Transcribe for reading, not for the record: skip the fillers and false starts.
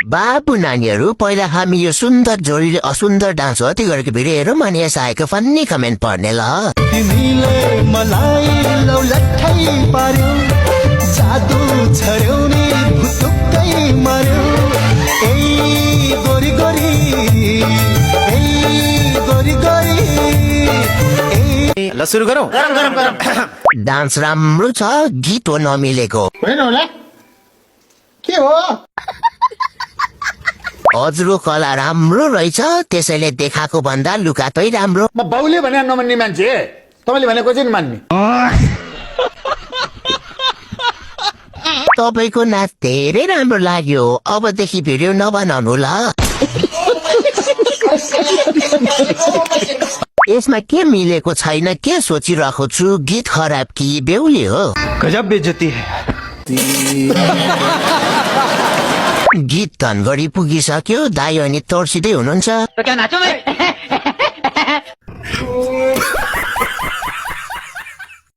बाबु नानीहरू पहिला हामी यो सुन्दर जोडीले असुन्दर डान्स अति गरेको भिडियो हेरौँ अनि यस आएको फन्नी कमेन्ट पढ्ने ल तिमीले मलाई लौलट्ठै पार्यौ जादु छर्यौ नि भुतुक्कै मार्यौ ए गोरी गोरी ल सुरु गरौँ। डान्स राम्रो छ गीत हो नमिलेको होइन होला के हो हजुरको कला राम्रो रहेछ त्यसैले देखाएको भन्दा लुकातै राम्रो म बाउले भने नमान्ने मान्छे तपाईँले भनेको चाहिँ मान्ने तपाईँको नाच धेरै राम्रो लाग्यो अबदेखि भिडियो नबनाउनु ल यसमा के मिलेको छैन के सोचिरहेको छु गीत खराब कि बेहुली हो गजब बेइज्जती है। गीत धनगढी पुगिसक्यो दाइ अनि तर्सिँदै हुनुहुन्छ